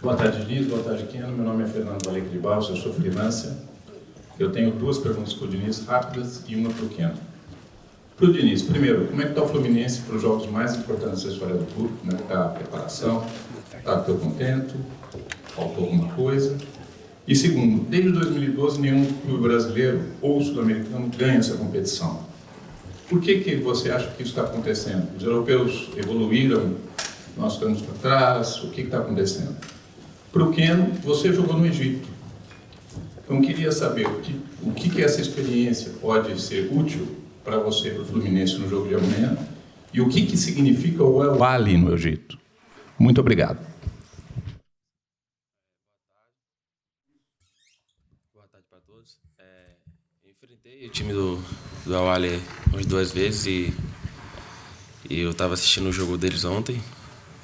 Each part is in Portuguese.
Boa tarde, Diniz. Boa tarde, Keno. Meu nome é Fernando Alegre de Barros, eu sou freelancer. Eu tenho duas perguntas para o Diniz, rápidas, e uma para o Keno. Para o Diniz, primeiro, como é que está o Fluminense para os jogos mais importantes da história do clube? Como é que está a preparação? Está contento? Faltou alguma coisa? E segundo, desde 2012 nenhum clube brasileiro ou sul-americano ganha essa competição. Por que você acha que isso está acontecendo? Os europeus evoluíram, nós estamos para trás, o que está acontecendo? Para o Keno, você jogou no Egito. Então, queria saber o que essa experiência pode ser útil para você, para o Fluminense, no jogo de amanhã, e o que significa o El Ahly no Egito. Muito obrigado. Boa tarde para todos. Eu enfrentei o time do El Ahly umas 2 vezes e eu estava assistindo o jogo deles ontem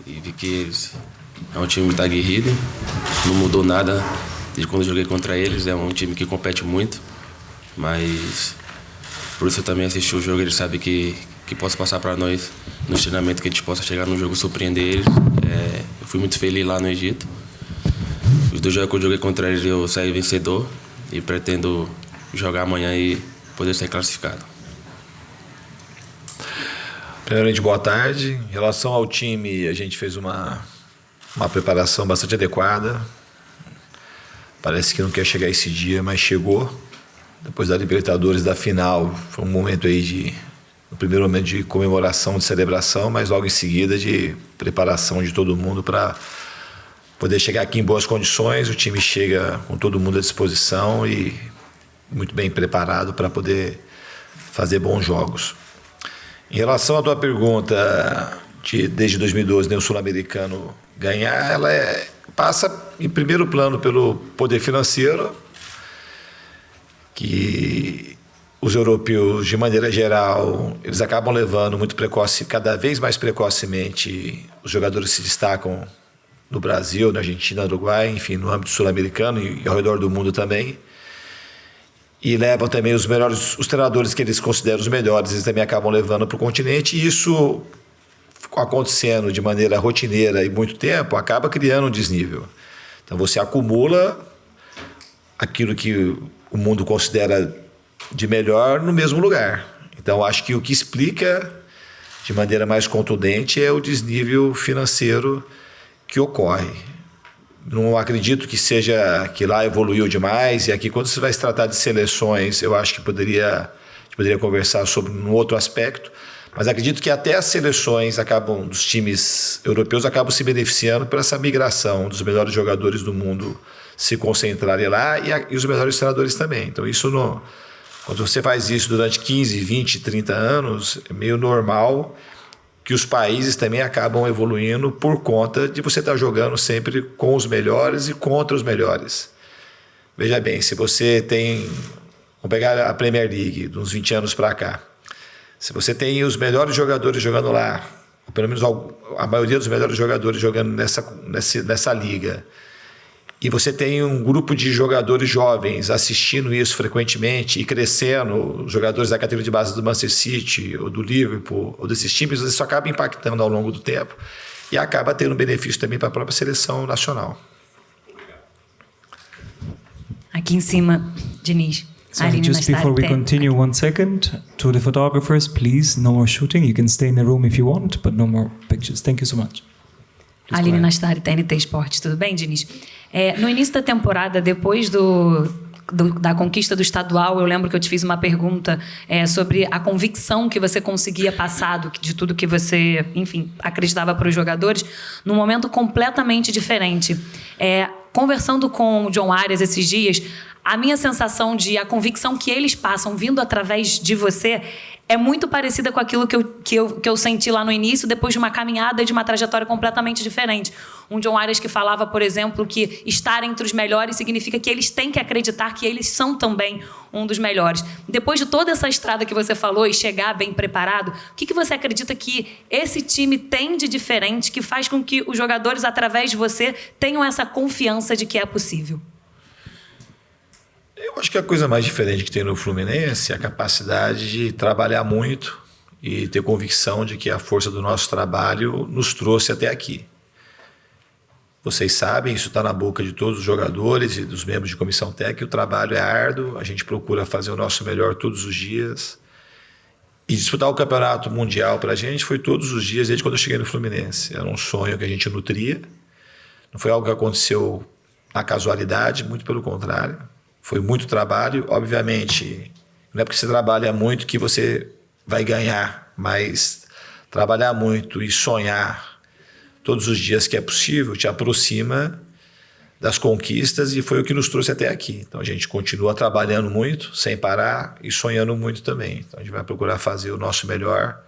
e vi que eles é um time muito aguerrido, não mudou nada desde quando eu joguei contra eles, é um time que compete muito, mas por isso eu também assisti o jogo, eles sabem que posso passar para nós no treinamento, que a gente possa chegar no jogo e surpreender eles. Eu fui muito feliz lá no Egito. Os 2 jogos que eu joguei contra eles eu saí vencedor e pretendo jogar amanhã e poder ser classificado. Primeiramente, boa tarde. Em relação ao time, a gente fez uma preparação bastante adequada. Parece que não quer chegar esse dia, mas chegou. Depois da Libertadores, da final, foi um momento aí no primeiro momento de comemoração, de celebração, mas logo em seguida de preparação de todo mundo para poder chegar aqui em boas condições. O time chega com todo mundo à disposição e muito bem preparado para poder fazer bons jogos. Em relação à tua pergunta de desde 2012 nem o sul-americano ganhar, ela passa em primeiro plano pelo poder financeiro, que os europeus, de maneira geral, eles acabam levando muito cada vez mais precocemente, os jogadores se destacam no Brasil, na Argentina, no Uruguai, enfim, no âmbito sul-americano e ao redor do mundo também. E levam também os treinadores que eles consideram os melhores, eles também acabam levando para o continente, e isso acontecendo de maneira rotineira e muito tempo, acaba criando um desnível. Então você acumula aquilo que o mundo considera de melhor no mesmo lugar. Então acho que o que explica de maneira mais contundente é o desnível financeiro que ocorre. Não acredito que seja que lá evoluiu demais, e aqui quando se vai se tratar de seleções, eu acho que poderia conversar sobre um outro aspecto, mas acredito que até as seleções dos times europeus acabam se beneficiando por essa migração dos melhores jogadores do mundo se concentrarem lá e os melhores treinadores também. Então quando você faz isso durante 15, 20, 30 anos, é meio normal que os países também acabam evoluindo por conta de você estar jogando sempre com os melhores e contra os melhores. Veja bem, se você tem... Vamos pegar a Premier League, de uns 20 anos para cá. Se você tem os melhores jogadores jogando lá, ou pelo menos a maioria dos melhores jogadores jogando nessa liga, e você tem um grupo de jogadores jovens assistindo isso frequentemente e crescendo, os jogadores da categoria de base do Manchester City, ou do Liverpool, ou desses times, isso acaba impactando ao longo do tempo e acaba tendo benefício também para a própria seleção nacional. Aqui em cima, Diniz. Sorry, just before we continue, 1 second. To the photographers, please, no more shooting. You can stay in the room if you want, but no more pictures. Thank you so much. Aline Nastari, TNT Esportes. Tudo bem, Diniz? No início da temporada, depois da conquista do estadual, eu lembro que eu te fiz uma pergunta sobre a convicção que você conseguia passar de tudo que você, enfim, acreditava para os jogadores, num momento completamente diferente. Conversando com o John Arias esses dias, a minha sensação a convicção que eles passam vindo através de você é muito parecida com aquilo que eu senti lá no início, depois de uma caminhada e de uma trajetória completamente diferente. Um John Arias que falava, por exemplo, que estar entre os melhores significa que eles têm que acreditar que eles são também um dos melhores. Depois de toda essa estrada que você falou e chegar bem preparado, o que você acredita que esse time tem de diferente que faz com que os jogadores, através de você, tenham essa confiança de que é possível? Eu acho que a coisa mais diferente que tem no Fluminense é a capacidade de trabalhar muito e ter convicção de que a força do nosso trabalho nos trouxe até aqui. Vocês sabem, isso está na boca de todos os jogadores e dos membros de comissão técnica, o trabalho é árduo, a gente procura fazer o nosso melhor todos os dias. E disputar o campeonato mundial para a gente foi todos os dias desde quando eu cheguei no Fluminense. Era um sonho que a gente nutria, não foi algo que aconteceu na casualidade, muito pelo contrário. Foi muito trabalho, obviamente, não é porque você trabalha muito que você vai ganhar, mas trabalhar muito e sonhar todos os dias que é possível te aproxima das conquistas e foi o que nos trouxe até aqui. Então a gente continua trabalhando muito, sem parar e sonhando muito também. Então a gente vai procurar fazer o nosso melhor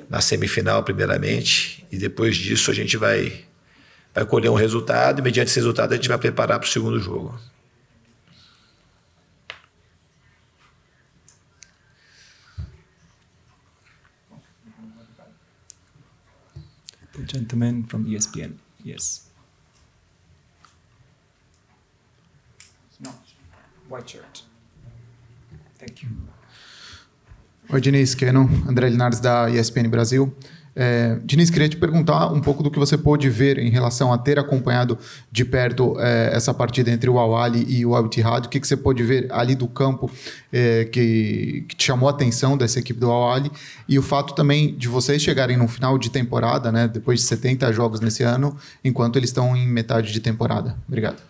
na semifinal primeiramente e depois disso a gente vai colher um resultado e mediante esse resultado a gente vai preparar para o segundo jogo. The gentleman from ESPN. Yes. No. White shirt. Thank you. Oi, Diniz, Kenon, André Linares da ESPN Brasil. Diniz, queria te perguntar um pouco do que você pôde ver em relação a ter acompanhado de perto essa partida entre o Al-Ahly e o Al-Ittihad. O que você pôde ver ali do campo que te chamou a atenção dessa equipe do Al-Ahly e o fato também de vocês chegarem no final de temporada, né, depois de 70 jogos nesse ano, enquanto eles estão em metade de temporada. Obrigado.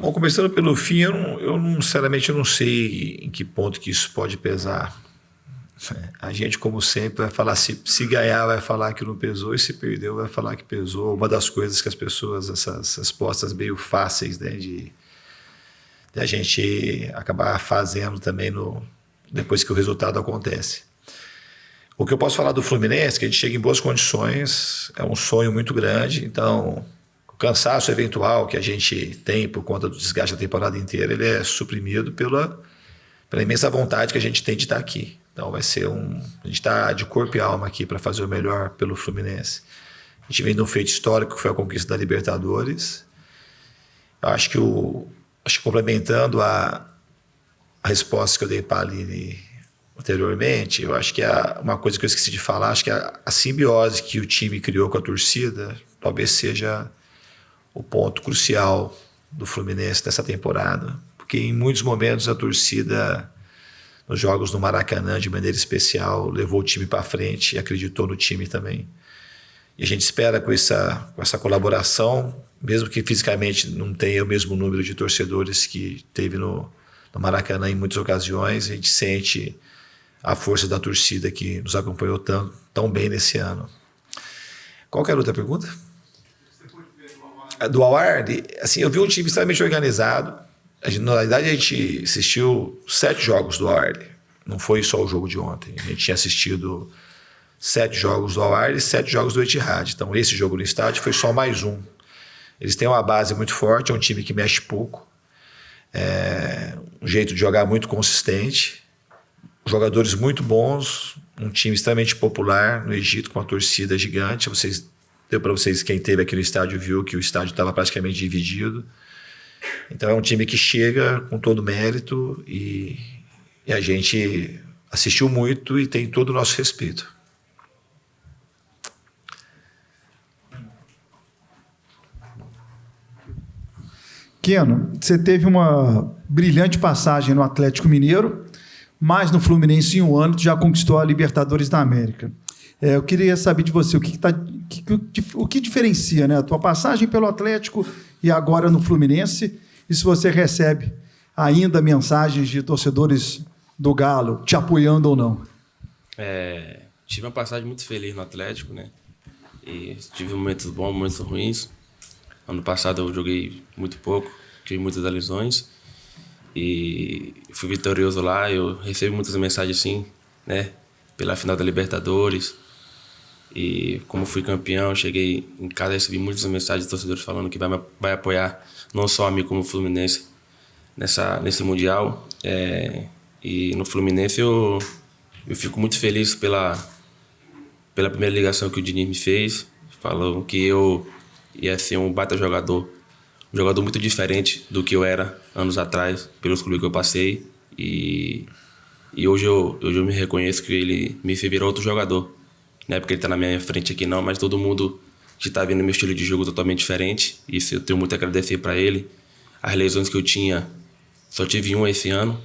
Bom, começando pelo fim, eu sinceramente não sei em que ponto que isso pode pesar. A gente, como sempre, vai falar, se ganhar, vai falar que não pesou, e se perdeu, vai falar que pesou. Uma das coisas que as pessoas, essas respostas meio fáceis, né, de a gente acabar fazendo também depois que o resultado acontece. O que eu posso falar do Fluminense é que a gente chega em boas condições, é um sonho muito grande, então o cansaço eventual que a gente tem por conta do desgaste da temporada inteira, ele é suprimido pela imensa vontade que a gente tem de estar aqui. Então vai ser a gente está de corpo e alma aqui para fazer o melhor pelo Fluminense. A gente vem de um feito histórico que foi a conquista da Libertadores. Eu acho que complementando a resposta que eu dei para a Aline anteriormente, eu acho que uma coisa que eu esqueci de falar, acho que a simbiose que o time criou com a torcida talvez seja o ponto crucial do Fluminense nessa temporada, porque em muitos momentos a torcida nos jogos no Maracanã, de maneira especial, levou o time para frente e acreditou no time também. E a gente espera com essa colaboração, mesmo que fisicamente não tenha o mesmo número de torcedores que teve no Maracanã em muitas ocasiões, a gente sente a força da torcida que nos acompanhou tão bem nesse ano. Qual que era a outra pergunta? Do Al-Ahly, assim, eu vi um time extremamente organizado. Na realidade, a gente assistiu 7 jogos do Al-Ahly. Não foi só o jogo de ontem. A gente tinha assistido 7 jogos do Al-Ahly e 7 jogos do Ittihad. Então, esse jogo no estádio foi só mais um. Eles têm uma base muito forte, é um time que mexe pouco. Um jeito de jogar muito consistente. Jogadores muito bons. Um time extremamente popular no Egito, com uma torcida gigante. Deu para vocês, quem esteve aqui no estádio viu que o estádio estava praticamente dividido. Então é um time que chega com todo mérito e a gente assistiu muito e tem todo o nosso respeito. Keno, você teve uma brilhante passagem no Atlético Mineiro, mas no Fluminense em um ano tu já conquistou a Libertadores da América. Eu queria saber de você o que diferencia, né, a tua passagem pelo Atlético e agora no Fluminense, e se você recebe ainda mensagens de torcedores do Galo te apoiando ou não. Tive uma passagem muito feliz no Atlético, né? E tive momentos bons, momentos ruins. Ano passado eu joguei muito pouco, tive muitas lesões e fui vitorioso lá. Eu recebi muitas mensagens assim, né? Pela final da Libertadores. E como fui campeão, cheguei em casa e recebi muitas mensagens de torcedores falando que vai apoiar não só a mim como o Fluminense nesse Mundial. E no Fluminense eu fico muito feliz pela primeira ligação que o Diniz me fez. Falou que eu ia ser um baita jogador. Um jogador muito diferente do que eu era anos atrás, pelos clubes que eu passei. E hoje eu me reconheço que ele me fez virar outro jogador. Não é porque ele está na minha frente aqui não, mas todo mundo de estar vendo meu estilo de jogo totalmente diferente. Isso eu tenho muito a agradecer para ele. As lesões que eu tinha, só tive uma esse ano.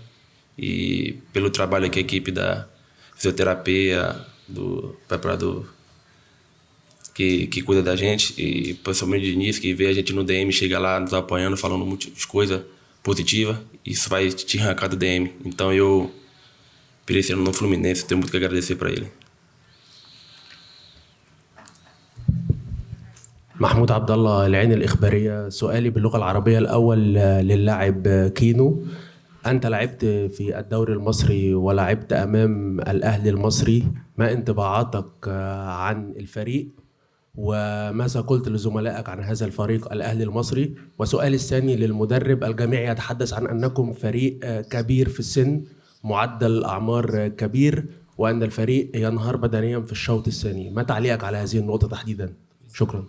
E pelo trabalho que a equipe da fisioterapia, do preparador que cuida da gente, e principalmente de início, que vê a gente no DM, chega lá nos apoiando, falando muitas coisas positivas, isso vai te arrancar do DM. Então eu, por esse ano no Fluminense, tenho muito que agradecer para ele. محمود عبد الله العين الإخبارية. سؤالي باللغة العربية الأول للاعب كينو. أنت لعبت في الدوري المصري ولعبت أمام الأهلي المصري، ما انطباعاتك عن الفريق وماذا قلت لزملائك عن هذا الفريق الأهلي المصري؟ وسؤالي الثاني للمدرب. الجميع يتحدث عن أنكم فريق كبير في السن، معدل الأعمار كبير، وأن الفريق ينهار بدنيا في الشوط الثاني، ما تعليقك على هذه النقطة تحديدا؟ شكرا.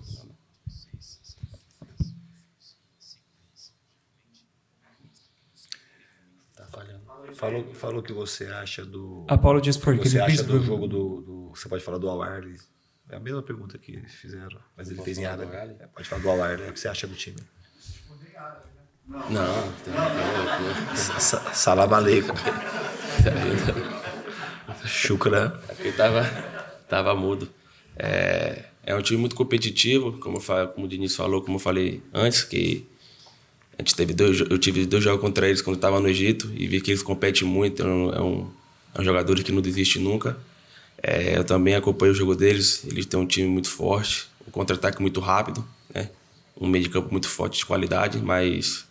Falou o que você acha do. Apologies for Você can you acha please do jogo do. Você pode falar do Al-Ahly? É a mesma pergunta que fizeram, mas ele fez em árabe. Pode falar do Al-Ahly. O que você acha do time? Não, Salam aleikum. Shukran. Aqui tava mudo. É um time muito competitivo, como o Diniz falou, como eu falei antes, que eu tive 2 jogos contra eles quando eu estava no Egito e vi que eles competem muito, é um jogador que não desiste nunca. Eu também acompanho o jogo deles, eles têm um time muito forte, um contra-ataque muito rápido, né? Um meio de campo muito forte, de qualidade, mas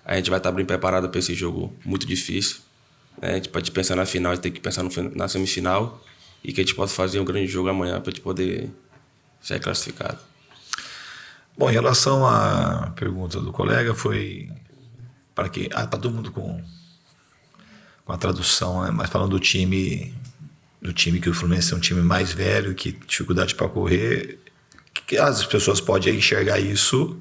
a gente vai estar bem preparado para esse jogo muito difícil. Né? A gente pode pensar na final, a gente tem que pensar na semifinal e que a gente possa fazer um grande jogo amanhã para a gente poder ser classificado. Bom, em relação à pergunta do colega, foi para quem? Para todo mundo com a tradução, né? Mas falando do time que o Fluminense é um time mais velho, que dificuldade para correr, que as pessoas podem enxergar isso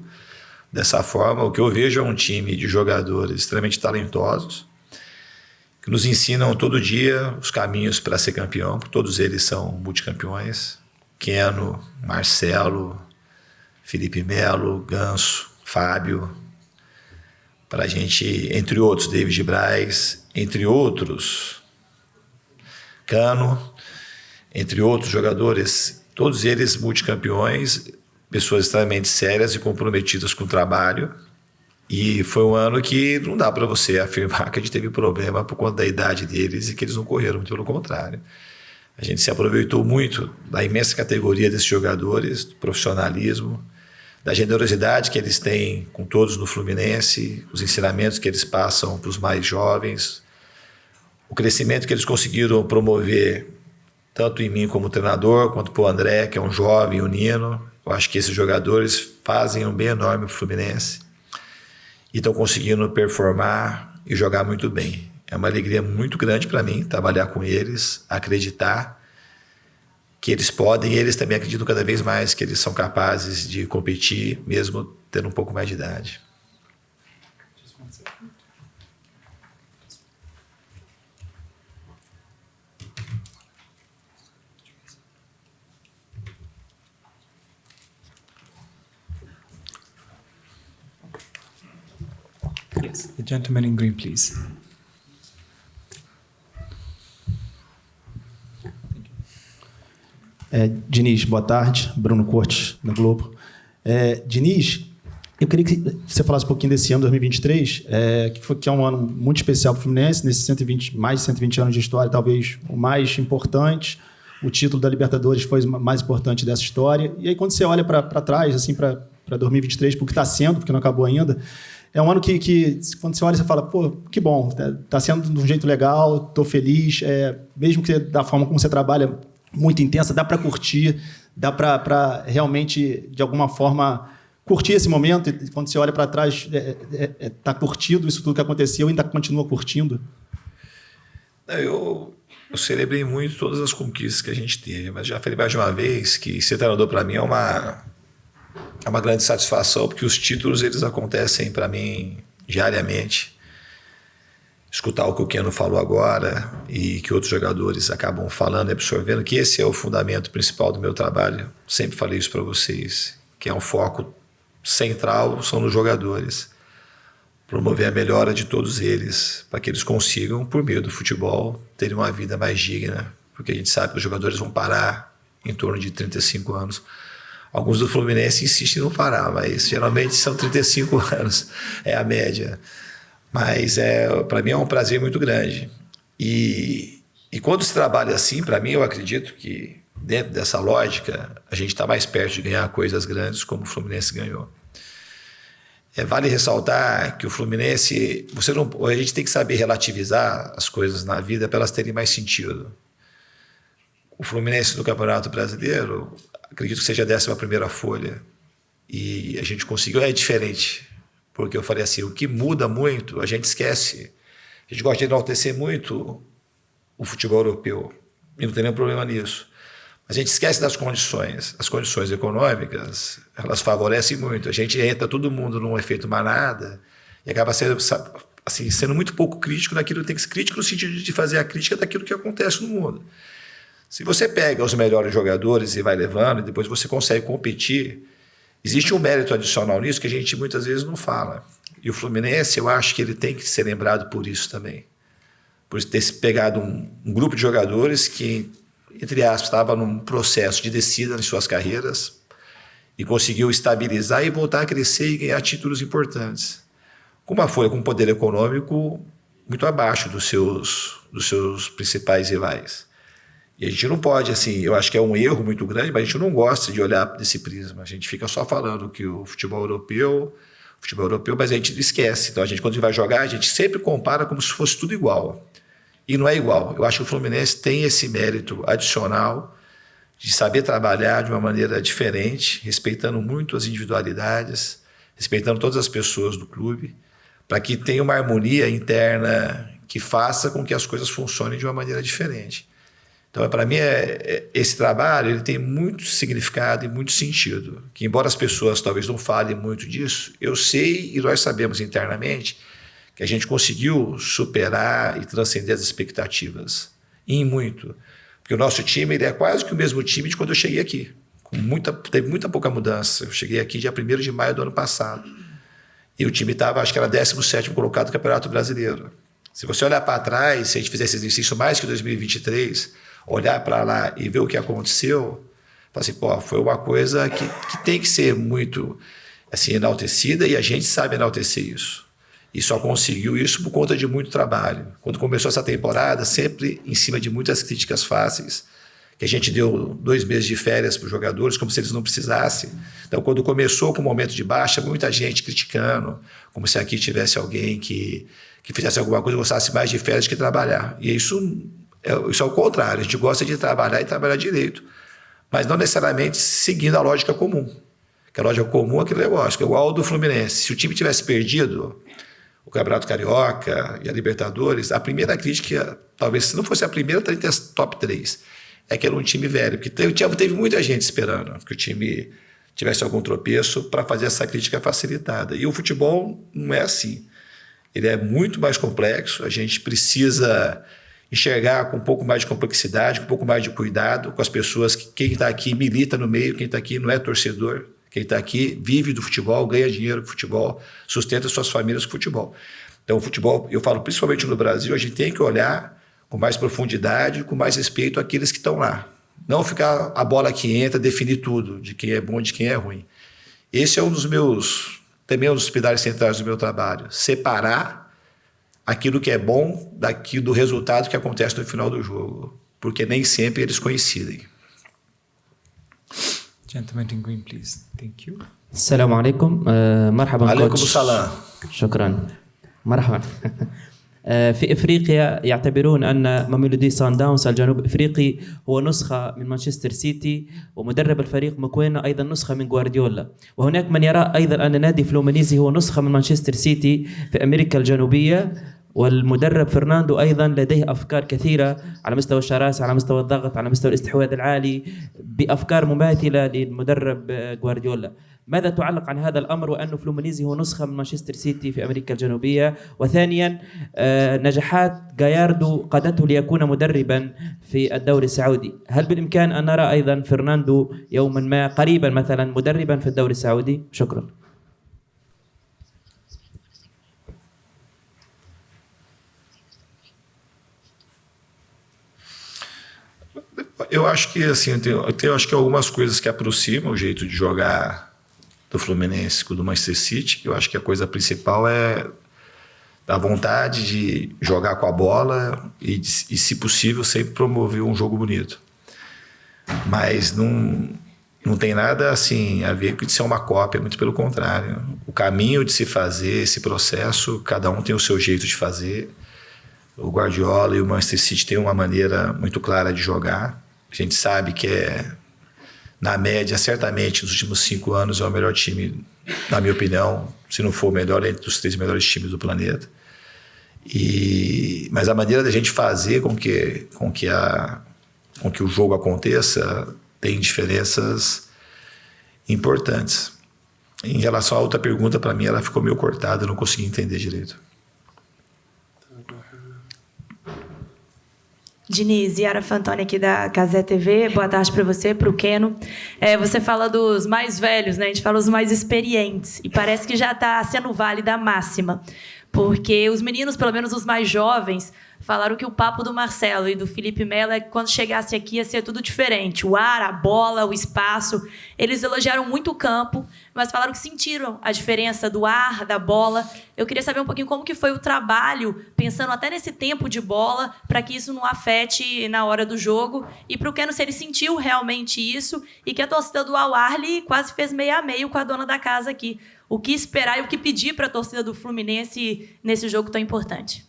dessa forma. O que eu vejo é um time de jogadores extremamente talentosos, que nos ensinam todo dia os caminhos para ser campeão, porque todos eles são multicampeões. Keno, Marcelo, Felipe Melo, Ganso, Fábio, para a gente, entre outros, David Braz, entre outros, Cano, entre outros jogadores, todos eles multicampeões, pessoas extremamente sérias e comprometidas com o trabalho. E foi um ano que não dá para você afirmar que a gente teve problema por conta da idade deles e que eles não correram, muito pelo contrário. A gente se aproveitou muito da imensa categoria desses jogadores, do profissionalismo, da generosidade que eles têm com todos no Fluminense, os ensinamentos que eles passam para os mais jovens, o crescimento que eles conseguiram promover tanto em mim como treinador, quanto para o André, que é um jovem, o Nino. Eu acho que esses jogadores fazem um bem enorme para o Fluminense e estão conseguindo performar e jogar muito bem. É uma alegria muito grande para mim trabalhar com eles, acreditar que eles podem, e eles também acreditam cada vez mais que eles são capazes de competir, mesmo tendo um pouco mais de idade. Yes, the gentleman in green, please. Diniz, boa tarde. Bruno Cortes, da Globo. Diniz, eu queria que você falasse um pouquinho desse ano, 2023, que é um ano muito especial para o Fluminense, nesses mais de 120 anos de história, talvez o mais importante. O título da Libertadores foi o mais importante dessa história. E aí, quando você olha para trás, assim, para 2023, porque está sendo, porque não acabou ainda, é um ano que quando você olha, você fala, pô, que bom, está sendo de um jeito legal, estou feliz, mesmo que da forma como você trabalha, muito intensa, dá para curtir, dá para realmente, de alguma forma, curtir esse momento. E quando você olha para trás, está curtido isso tudo que aconteceu e ainda continua curtindo? Eu celebrei muito todas as conquistas que a gente teve, mas já falei mais de uma vez que ser treinador para mim é uma grande satisfação, porque os títulos eles acontecem para mim diariamente. escutar o que o Keno falou agora e que outros jogadores acabam falando e absorvendo, que esse é o fundamento principal do meu trabalho. Sempre falei isso para vocês, que é um foco central, são nos jogadores. Promover a melhora de todos eles, para que eles consigam, por meio do futebol, terem uma vida mais digna, porque a gente sabe que os jogadores vão parar em torno de 35 anos. Alguns do Fluminense insistem em não parar, mas geralmente são 35 anos, é a média. Mas para mim é um prazer muito grande. E quando se trabalha assim, para mim, eu acredito que dentro dessa lógica, a gente está mais perto de ganhar coisas grandes como o Fluminense ganhou. Vale ressaltar que o Fluminense, a gente tem que saber relativizar as coisas na vida para elas terem mais sentido. O Fluminense no Campeonato Brasileiro, acredito que seja a 11ª folha. E a gente conseguiu, é diferente. Porque eu falei assim, o que muda muito, a gente esquece. A gente gosta de enaltecer muito o futebol europeu. E não tem nenhum problema nisso. Mas a gente esquece das condições. As condições econômicas, elas favorecem muito. A gente entra todo mundo num efeito manada e acaba sendo, assim, sendo muito pouco crítico naquilo que tem que ser crítico no sentido de fazer a crítica daquilo que acontece no mundo. Se você pega os melhores jogadores e vai levando, e depois você consegue competir, existe um mérito adicional nisso que a gente muitas vezes não fala. E o Fluminense, eu acho que ele tem que ser lembrado por isso também. Por ter pegado um grupo de jogadores que, entre aspas, estava num processo de descida nas suas carreiras e conseguiu estabilizar e voltar a crescer e ganhar títulos importantes. Com uma folha com um poder econômico muito abaixo dos seus principais rivais. E a gente não pode, assim, eu acho que é um erro muito grande, mas a gente não gosta de olhar desse prisma. A gente fica só falando que o futebol europeu, mas a gente esquece. Então, quando a gente vai jogar, a gente sempre compara como se fosse tudo igual. E não é igual. Eu acho que o Fluminense tem esse mérito adicional de saber trabalhar de uma maneira diferente, respeitando muito as individualidades, respeitando todas as pessoas do clube, para que tenha uma harmonia interna que faça com que as coisas funcionem de uma maneira diferente. Então, para mim, esse trabalho ele tem muito significado e muito sentido. Que, embora as pessoas talvez não falem muito disso, eu sei e nós sabemos internamente que a gente conseguiu superar e transcender as expectativas. E muito. Porque o nosso time ele é quase que o mesmo time de quando eu cheguei aqui. Teve muita pouca mudança. Eu cheguei aqui dia 1º de maio do ano passado. E o time estava, acho que era 17º colocado no Campeonato Brasileiro. Se você olhar para trás, se a gente fizer esse exercício mais que 2023... olhar para lá e ver o que aconteceu, falar assim, pô, foi uma coisa que tem que ser muito assim, enaltecida e a gente sabe enaltecer isso. E só conseguiu isso por conta de muito trabalho. Quando começou essa temporada, sempre em cima de muitas críticas fáceis, que a gente deu 2 meses de férias para os jogadores, como se eles não precisassem. Então, quando começou com o momento de baixa, muita gente criticando, como se aqui tivesse alguém que fizesse alguma coisa e gostasse mais de férias que trabalhar. E isso é o contrário, a gente gosta de trabalhar e trabalhar direito, mas não necessariamente seguindo a lógica comum. Que a lógica comum é aquele negócio, que é igual ao do Fluminense. Se o time tivesse perdido o Campeonato Carioca e a Libertadores, a primeira crítica, talvez se não fosse a primeira, estaria entre as top 3. É que era um time velho, porque teve muita gente esperando que o time tivesse algum tropeço para fazer essa crítica facilitada. E o futebol não é assim. Ele é muito mais complexo, a gente precisa enxergar com um pouco mais de complexidade, com um pouco mais de cuidado com as pessoas, quem está aqui milita no meio, quem está aqui não é torcedor, quem está aqui vive do futebol, ganha dinheiro com futebol, sustenta suas famílias com futebol. Então o futebol, eu falo principalmente no Brasil, a gente tem que olhar com mais profundidade, com mais respeito àqueles que estão lá. Não ficar a bola que entra, definir tudo, de quem é bom e de quem é ruim. Esse é também um dos pilares centrais do meu trabalho, separar aquilo que é bom do resultado que acontece no final do jogo, porque nem sempre eles coincidem. Gentleman in green, please. Thank you. السلام عليكم. مرحبا عليكم كوتش. السلام. شكرا. مرحبا. في افريقيا يعتبرون ان ماميلودي سان داونز الجنوب افريقي هو نسخه من مانشستر سيتي، ومدرب الفريق مكوينا ايضا نسخه من غوارديولا، وهناك من يرى ايضا ان نادي فلومينيزي هو نسخه من مانشستر سيتي في امريكا الجنوبيه، والمدرب فرناندو أيضا لديه أفكار كثيرة على مستوى الشراسة، على مستوى الضغط، على مستوى الاستحواذ العالي، بأفكار مماثلة للمدرب غوارديولا. ماذا تعلق عن هذا الأمر وأنه فلومينيزي هو نسخة من مانشستر سيتي في أمريكا الجنوبية؟ وثانيا نجاحات جاياردو قادته ليكون مدربا في الدوري السعودي، هل بالإمكان أن نرى أيضا فرناندو يوما ما قريبا مثلا مدربا في الدوري السعودي؟ شكرا. Eu acho que assim, eu acho que algumas coisas que aproximam o jeito de jogar do Fluminense com o do Manchester City. Eu acho que a coisa principal é a vontade de jogar com a bola e se possível, sempre promover um jogo bonito. Mas não tem nada assim a ver com de ser uma cópia, muito pelo contrário. O caminho de se fazer esse processo, cada um tem o seu jeito de fazer. O Guardiola e o Manchester City têm uma maneira muito clara de jogar. A gente sabe que na média, certamente, nos últimos 5 anos é o melhor time, na minha opinião, se não for o melhor, entre os 3 melhores times do planeta. Mas a maneira da gente fazer com que o jogo aconteça tem diferenças importantes. Em relação à outra pergunta, para mim, ela ficou meio cortada, eu não consegui entender direito. Diniz, Yara Fantoni aqui da Cazé TV. Boa tarde para você, para o Keno. Você fala dos mais velhos, né? A gente fala dos mais experientes. E parece que já está sendo válida a máxima. Porque os meninos, pelo menos os mais jovens, falaram que o papo do Marcelo e do Felipe Melo é que quando chegasse aqui ia ser tudo diferente. O ar, a bola, o espaço. Eles elogiaram muito o campo, mas falaram que sentiram a diferença do ar, da bola. Eu queria saber um pouquinho como que foi o trabalho, pensando até nesse tempo de bola, para que isso não afete na hora do jogo. E para o Keno, se ele sentiu realmente isso e que a torcida do Al Ahly quase fez meio a meio com a dona da casa aqui. O que esperar e o que pedir para a torcida do Fluminense nesse jogo tão importante?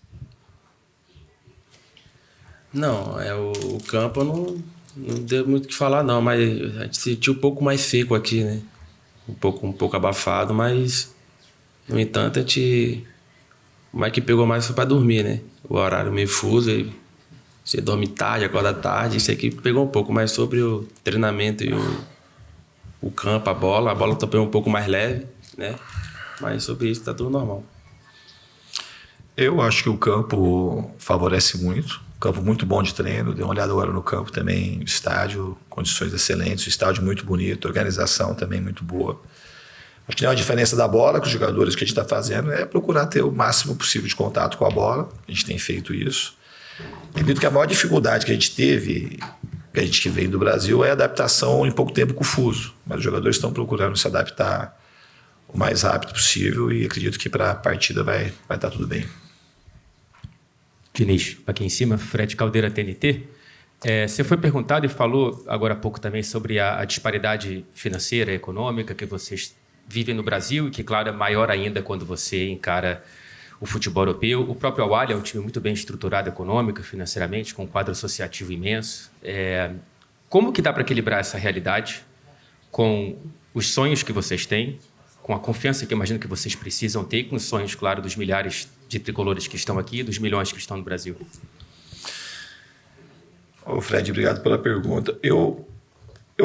Não, o campo não deu muito o que falar, não, mas a gente sentiu um pouco mais seco aqui, né? Um pouco abafado, mas, no entanto, o Mike pegou mais foi para dormir, né? O horário meio fuso, você dorme tarde, acorda tarde, isso aqui pegou um pouco, mas sobre o treinamento e o campo, a bola também um pouco mais leve, né? Mas sobre isso tá tudo normal. Eu acho que o campo favorece muito. Campo muito bom de treino, dei uma olhada agora no campo também, estádio, condições excelentes, estádio muito bonito, organização também muito boa. Acho que tem uma diferença da bola com os jogadores que a gente está fazendo é procurar ter o máximo possível de contato com a bola, a gente tem feito isso. Acredito que a maior dificuldade que a gente teve, que a gente que vem do Brasil, é a adaptação em pouco tempo com o fuso, mas os jogadores estão procurando se adaptar o mais rápido possível e acredito que para a partida vai estar tudo bem. Diniz, aqui em cima, Fred Caldeira, TNT. Você foi perguntado e falou agora há pouco também sobre a disparidade financeira e econômica que vocês vivem no Brasil e que, claro, é maior ainda quando você encara o futebol europeu. O próprio Al Ahly é um time muito bem estruturado econômica, financeiramente, com um quadro associativo imenso. Como que dá para equilibrar essa realidade com os sonhos que vocês têm, com a confiança que eu imagino que vocês precisam ter, com os sonhos, claro, dos milhares de tricolores que estão aqui, dos milhões que estão no Brasil? Fred, obrigado pela pergunta. Eu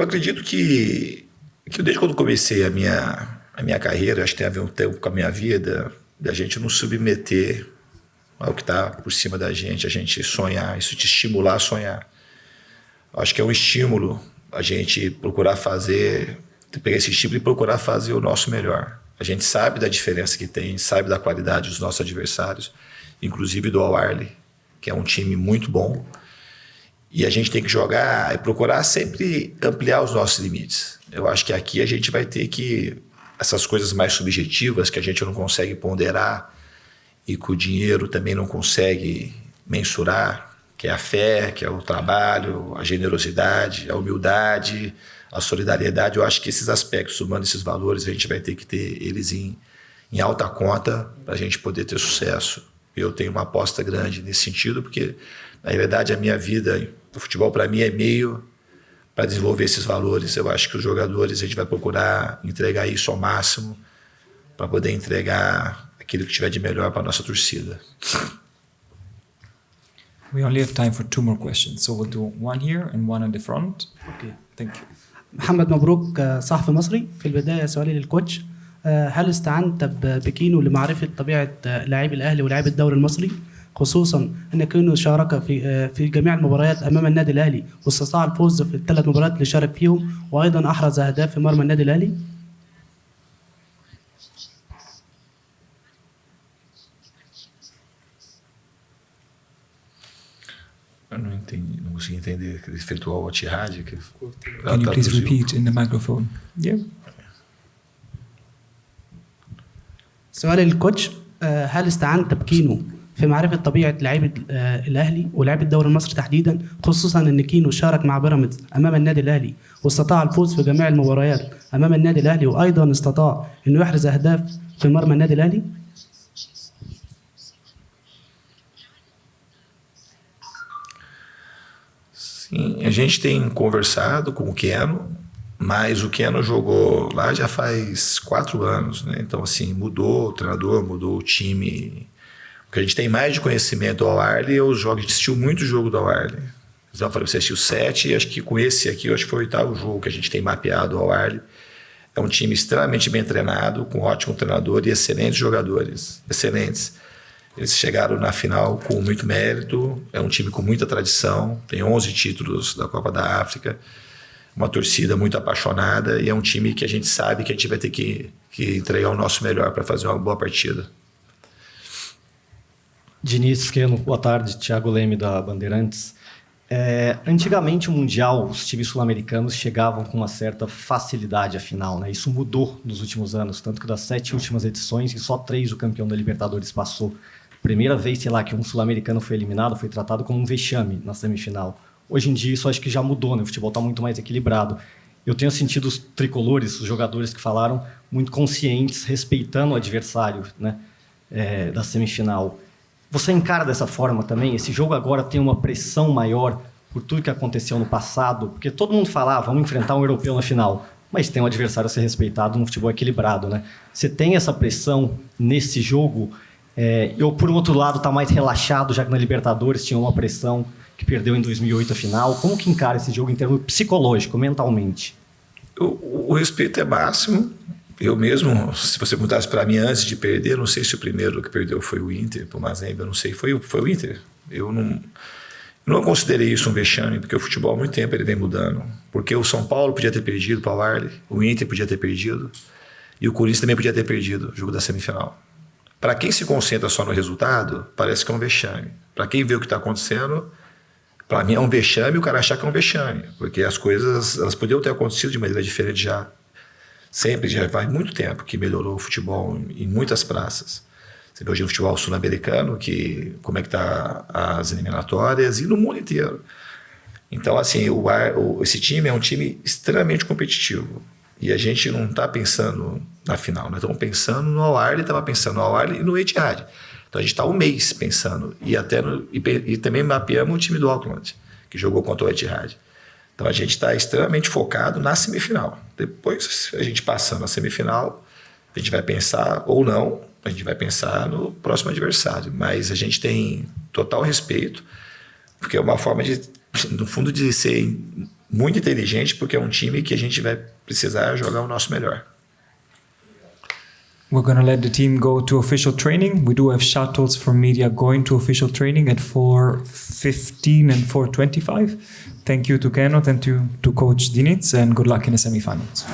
acredito que desde quando comecei a minha carreira, acho que tem a ver um tempo com a minha vida, da gente não submeter ao que está por cima da gente, a gente sonhar, isso te estimular a sonhar. Acho que é um estímulo a gente procurar pegar esse estímulo e procurar fazer o nosso melhor. A gente sabe da diferença que tem, sabe da qualidade dos nossos adversários, inclusive do Al Ahly, que é um time muito bom. E a gente tem que jogar e procurar sempre ampliar os nossos limites. Eu acho que aqui a gente vai ter que... Essas coisas mais subjetivas que a gente não consegue ponderar e que o dinheiro também não consegue mensurar, que é a fé, que é o trabalho, a generosidade, a humildade, a solidariedade. Eu acho que esses aspectos humanos, esses valores, a gente vai ter que ter eles em alta conta para a gente poder ter sucesso. Eu tenho uma aposta grande nesse sentido, porque, na realidade, a minha vida, o futebol para mim é meio para desenvolver esses valores. Eu acho que os jogadores, a gente vai procurar entregar isso ao máximo para poder entregar aquilo que tiver de melhor para a nossa torcida. We only have time for 2 more questions, so we'll do one here and one in the front. Okay. Thank you. محمد مبروك صحفي مصري. في البداية سؤالي للكوتش، هل استعنت بكينو لمعرفة طبيعة لاعبي الأهلي ولاعبي الدوري المصري، خصوصا أن كينو شارك في جميع المباريات أمام النادي الأهلي واستطاع الفوز في ال3 مباريات اللي شارك فيهم، وأيضا أحرز أهداف في مرمى النادي الأهلي؟ Eu não entendi, não consegui entender que ele efetuou o Al-Ittihad. Can you please repeat in the microphone? Yeah. سؤالي للكوتش، هل استعنت بكينو في معرفة طبيعة لاعبي الأهلي ولاعبي الدوري المصري تحديدا، خصوصا أن كينو شارك مع بيراميدز أمام النادي الأهلي واستطاع الفوز في جميع المباريات أمام النادي الأهلي، وأيضا استطاع أنه يحرز أهداف في مرمى النادي الأهلي؟ Sim, a gente tem conversado com o Keno, mas o Keno jogou lá já faz 4 anos, né? Então, assim, mudou o treinador, mudou o time. O que a gente tem mais de conhecimento do Al-Ahly é os jogos. A gente assistiu muito jogo do Al-Ahly. Então, eu falei, você assistiu 7, e acho que com esse aqui, eu acho que foi o 8º jogo que a gente tem mapeado o Al-Ahly. É um time extremamente bem treinado, com um ótimo treinador e excelentes jogadores. Excelentes. Eles chegaram na final com muito mérito, é um time com muita tradição, tem 11 títulos da Copa da África, uma torcida muito apaixonada e é um time que a gente sabe que a gente vai ter que entregar o nosso melhor para fazer uma boa partida. Diniz, Keno, boa tarde, Thiago Leme da Bandeirantes. Antigamente o Mundial, os times sul-americanos chegavam com uma certa facilidade à final, né? Isso mudou nos últimos anos, tanto que das 7 últimas edições, e só 3 o campeão da Libertadores passou. Primeira vez, sei lá, que um sul-americano foi eliminado, foi tratado como um vexame na semifinal. Hoje em dia isso acho que já mudou, né? O futebol está muito mais equilibrado. Eu tenho sentido os tricolores, os jogadores que falaram, muito conscientes, respeitando o adversário, né? Da semifinal. Você encara dessa forma também? Esse jogo agora tem uma pressão maior por tudo que aconteceu no passado? Porque todo mundo fala, vamos enfrentar um europeu na final, mas tem um adversário a ser respeitado num futebol equilibrado, né? Você tem essa pressão nesse jogo? Ou, por outro lado, está mais relaxado, já que na Libertadores tinha uma pressão que perdeu em 2008 a final. Como que encara esse jogo em termos psicológico, mentalmente? O respeito é máximo. Eu mesmo, se você perguntasse para mim antes de perder, não sei se o primeiro que perdeu foi o Inter, por Mazembe, eu não sei, foi o Inter. Eu não considerei isso um vexame, porque o futebol há muito tempo ele vem mudando. Porque o São Paulo podia ter perdido para o Al-Ahly, o Inter podia ter perdido, e o Corinthians também podia ter perdido o jogo da semifinal. Para quem se concentra só no resultado, parece que é um vexame. Para quem vê o que está acontecendo, para mim é um vexame e o cara achar que é um vexame. Porque as coisas, elas podiam ter acontecido de maneira diferente já. Sempre, já faz muito tempo que melhorou o futebol em muitas praças. Você vê hoje no futebol sul-americano, como é que está as eliminatórias, e no mundo inteiro. Então, assim, esse time é um time extremamente competitivo. E a gente não está pensando na final, nós estamos pensando no Al-Ahly, estava pensando no Al-Ahly e no Etihad. Então a gente está um mês pensando, e também mapeamos o time do Auckland, que jogou contra o Etihad. Então a gente está extremamente focado na semifinal. Depois a gente passando a semifinal, a gente vai pensar, ou não, a gente vai pensar no próximo adversário. Mas a gente tem total respeito, porque é uma forma de, no fundo, de ser muito inteligente, porque é um time que a gente vai precisar jogar o nosso melhor. We're going to let the team go to official training. We do have shuttles for media going to official training at 4:15 and 4:25. Thank you to Keno, thank you to Coach Diniz, and good luck in the semifinals.